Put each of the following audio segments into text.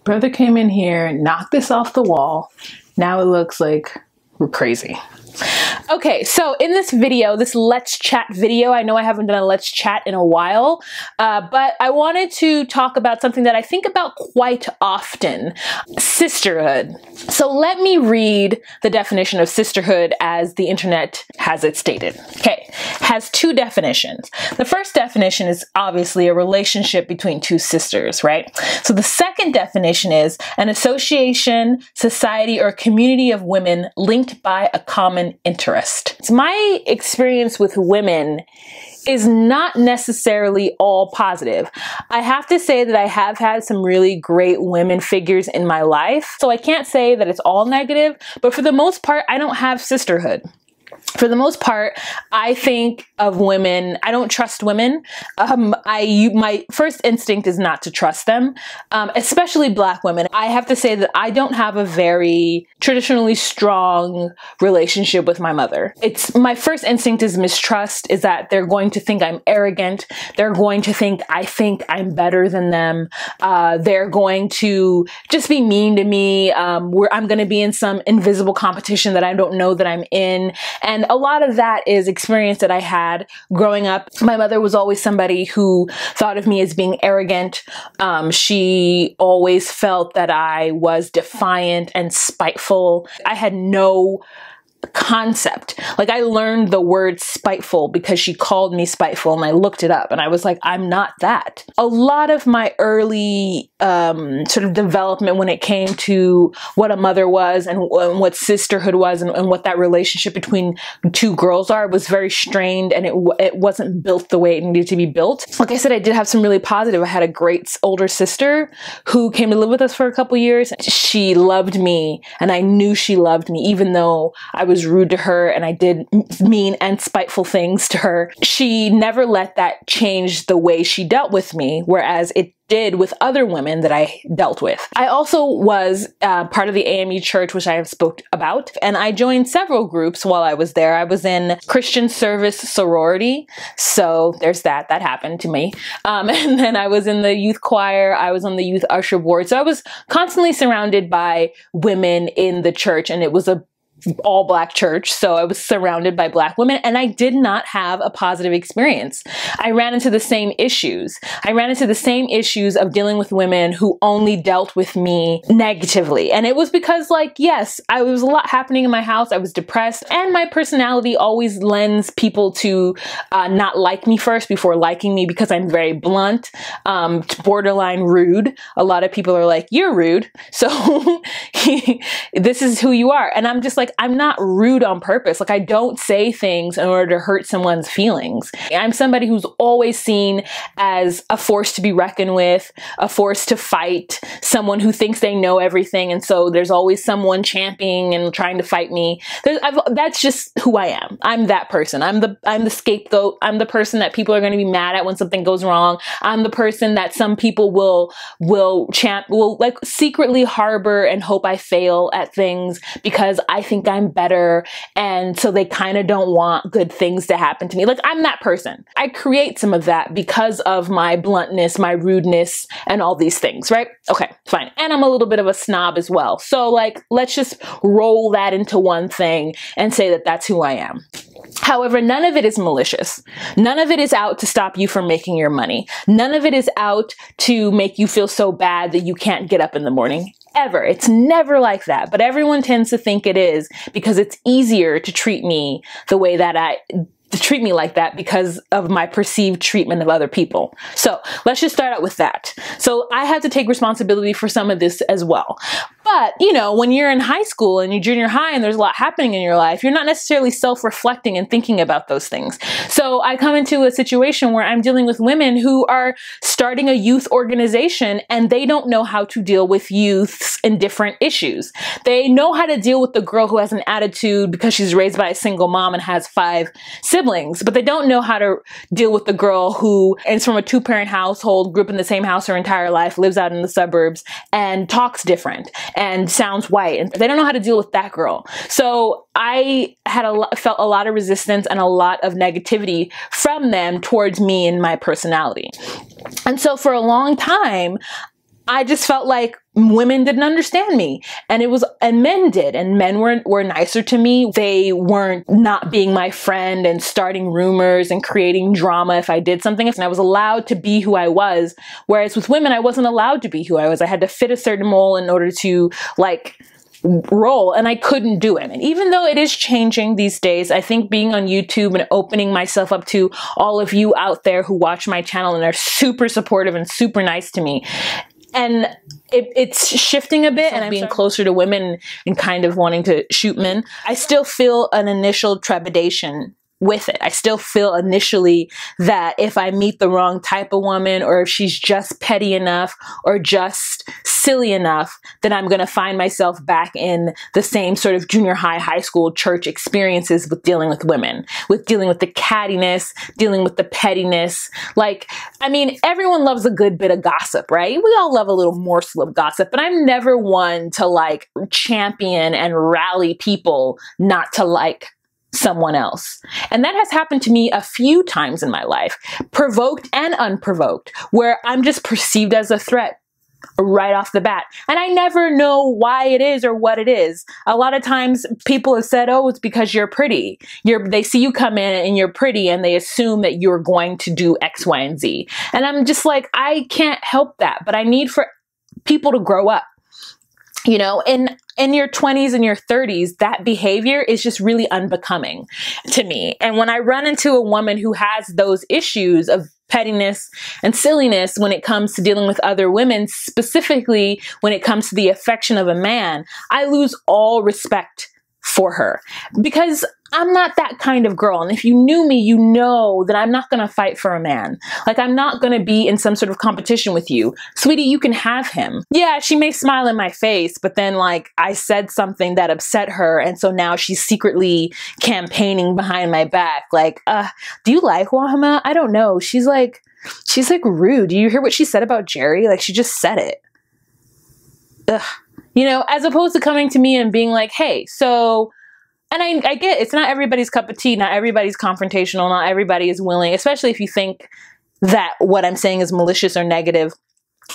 Brother came in here, knocked this off the wall. Now it looks like we're crazy. Okay, so in this video, this Let's Chat video, I know I haven't done a Let's Chat in a while, but I wanted to talk about something that I think about quite often, sisterhood. So let me read the definition of sisterhood as the internet has it stated. Okay, has two definitions. The first definition is obviously a relationship between two sisters, right? So the second definition is an association, society, or community of women linked by a common interest. So my experience with women is not necessarily all positive. I have to say that I have had some really great women figures in my life. So I can't say that it's all negative, but for the most part, I don't have sisterhood. For the most part, I think of women, I don't trust women. My first instinct is not to trust them, especially Black women. I have to say that I don't have a very traditionally strong relationship with my mother. My first instinct is mistrust, is that they're going to think I'm arrogant. They're going to think I'm better than them. They're going to just be mean to me. I'm going to be in some invisible competition that I don't know that I'm in. And a lot of that is experience that I had growing up. My mother was always somebody who thought of me as being arrogant. She always felt that I was defiant and spiteful. I had no concept. Like, I learned the word spiteful because she called me spiteful, and I looked it up and I was like, I'm not that. A lot of my early sort of development when it came to what a mother was and what sisterhood was and what that relationship between two girls are was very strained, and it wasn't built the way it needed to be built. Like I said, I did have some really positive. I had a great older sister who came to live with us for a couple years. She loved me, and I knew she loved me, even though I was rude to her and I did mean and spiteful things to her. She never let that change the way she dealt with me, whereas it did with other women that I dealt with. I also was part of the AME church, which I have spoke about, and I joined several groups while I was there. I was in Christian service sorority, so there's that happened to me. And then I was in the youth choir, I was on the youth usher board, so I was constantly surrounded by women in the church, and it was a all Black church, so I was surrounded by Black women, and I did not have a positive experience. I ran into the same issues. I ran into the same issues of dealing with women who only dealt with me negatively. And it was because, like, yes, there was a lot happening in my house. I was depressed, and my personality always lends people to not like me first before liking me, because I'm very blunt, borderline rude. A lot of people are like, you're rude, so this is who you are. And I'm just like, I'm not rude on purpose. Like, I don't say things in order to hurt someone's feelings. I'm somebody who's always seen as a force to be reckoned with, a force to fight, someone who thinks they know everything. And so there's always someone championing and trying to fight me. That's just who I am. I'm that person. I'm the scapegoat. I'm the person that people are going to be mad at when something goes wrong. I'm the person that some people will like secretly harbor and hope I fail at things because I think I'm better, and so they kind of don't want good things to happen to me. Like, I'm that person. I create some of that because of my bluntness, my rudeness, and all these things, right? Okay, fine. And I'm a little bit of a snob as well. So, like, let's just roll that into one thing and say that that's who I am. However, none of it is malicious. None of it is out to stop you from making your money. None of it is out to make you feel so bad that you can't get up in the morning. Ever. It's never like that. But everyone tends to think it is because it's easier to treat me the way that treat me like that because of my perceived treatment of other people. So let's just start out with that. So I have to take responsibility for some of this as well. But, you know, when you're in high school and you're junior high and there's a lot happening in your life, you're not necessarily self-reflecting and thinking about those things. So I come into a situation where I'm dealing with women who are starting a youth organization, and they don't know how to deal with youths and different issues. They know how to deal with the girl who has an attitude because she's raised by a single mom and has 5 siblings, but they don't know how to deal with the girl who is from a 2-parent household, grew up in the same house her entire life, lives out in the suburbs, and talks different and sounds white, and they don't know how to deal with that girl. So I felt a lot of resistance and a lot of negativity from them towards me and my personality. And so for a long time, I just felt like women didn't understand me, and men did, and men were nicer to me. They weren't not being my friend and starting rumors and creating drama if I did something, and I was allowed to be who I was. Whereas with women, I wasn't allowed to be who I was. I had to fit a certain mold in order to like role, and I couldn't do it. And even though it is changing these days, I think being on YouTube and opening myself up to all of you out there who watch my channel and are super supportive and super nice to me, and it's shifting a bit, and I'm being closer to women and kind of wanting to shoot men. I still feel an initial trepidation with it. I still feel initially that if I meet the wrong type of woman, or if she's just petty enough or just silly enough, then I'm going to find myself back in the same sort of junior high, high school, church experiences with dealing with women, with dealing with the cattiness, dealing with the pettiness. Like, I mean, everyone loves a good bit of gossip, right? We all love a little morsel of gossip, but I'm never one to like champion and rally people not to like someone else. And that has happened to me a few times in my life, provoked and unprovoked, where I'm just perceived as a threat right off the bat. And I never know why it is or what it is. A lot of times people have said, oh, it's because you're pretty. They see you come in and you're pretty, and they assume that you're going to do X, Y, and Z. And I'm just like, I can't help that, but I need for people to grow up. You know, in your 20s and your 30s, that behavior is just really unbecoming to me. And when I run into a woman who has those issues of pettiness and silliness when it comes to dealing with other women, specifically when it comes to the affection of a man, I lose all respect for her, because I'm not that kind of girl. And if you knew me, you know that I'm not going to fight for a man. Like, I'm not going to be in some sort of competition with you. Sweetie, you can have him. Yeah, she may smile in my face, but then like I said something that upset her, and so now she's secretly campaigning behind my back. Like, do you like Wahama? I don't know. She's like rude. Do you hear what she said about Jerry? Like, she just said it. Ugh. You know, as opposed to coming to me and being like, hey, so, and I get it's not everybody's cup of tea, not everybody's confrontational, not everybody is willing, especially if you think that what I'm saying is malicious or negative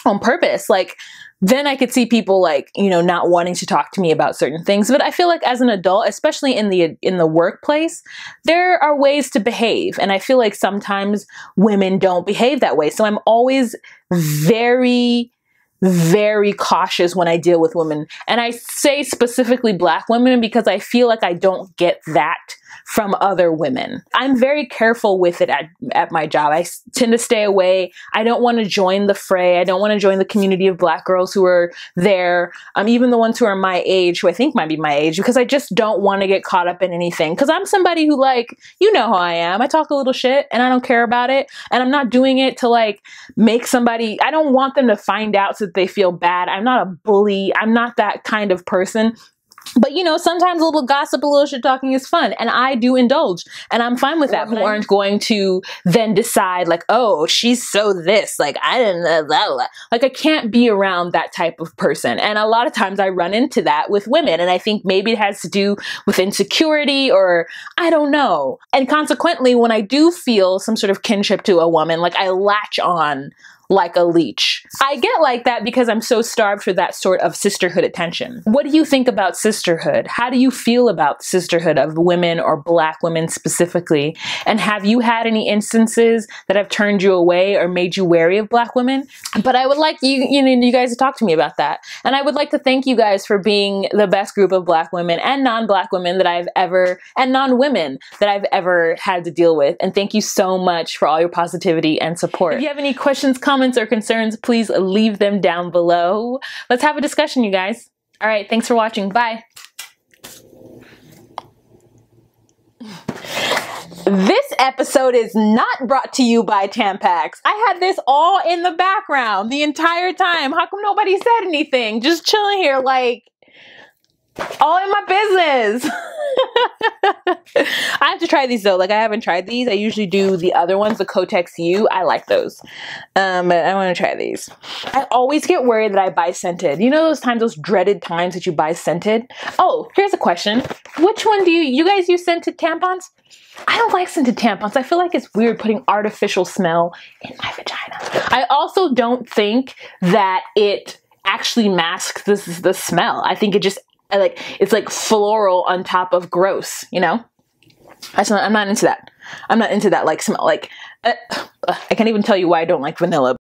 on purpose. Like, then I could see people like, you know, not wanting to talk to me about certain things. But I feel like as an adult, especially in the workplace, there are ways to behave. And I feel like sometimes women don't behave that way. So I'm always very cautious when I deal with women. And I say specifically Black women because I feel like I don't get that from other women. I'm very careful with it at my job. I tend to stay away. I don't want to join the fray. I don't want to join the community of Black girls who are there, even the ones who are my age, who I think might be my age, because I just don't want to get caught up in anything. Because I'm somebody who, like, you know how I am. I talk a little shit and I don't care about it. And I'm not doing it to like make somebody, I don't want them to find out so that they feel bad. I'm not a bully. I'm not that kind of person. But, you know, sometimes a little gossip, a little shit talking is fun. And I do indulge. And I'm fine with that. Who aren't going to then decide like, oh, she's so this. Like, I didn't know that. Like, I can't be around that type of person. And a lot of times I run into that with women. And I think maybe it has to do with insecurity, or I don't know. And consequently, when I do feel some sort of kinship to a woman, like I latch on like a leech. I get like that because I'm so starved for that sort of sisterhood attention. What do you think about sisterhood? How do you feel about sisterhood of women, or Black women specifically? And have you had any instances that have turned you away or made you wary of Black women? But I would like you guys to talk to me about that. And I would like to thank you guys for being the best group of Black women and non-Black women that I've ever, and non-women that I've ever had to deal with. And thank you so much for all your positivity and support. If you have any questions, comments, or concerns, please leave them down below. Let's have a discussion, you guys. All right, thanks for watching. Bye. This episode is not brought to you by Tampax. I had this all in the background the entire time. How come nobody said anything? Just chilling here like, All in my business. I have to try these though. Like, I haven't tried these. I usually do the other ones, the Kotex U. I like those. But I want to try these. I always get worried that I buy scented. You know those times, those dreaded times that you buy scented? Oh, here's a question. Which one do you guys use scented tampons? I don't like scented tampons. I feel like it's weird putting artificial smell in my vagina. I also don't think that it actually masks the smell. I think it just, like, it's like floral on top of gross, you know? I'm not into that. I'm not into that, like, smell. Like, I can't even tell you why I don't like vanilla.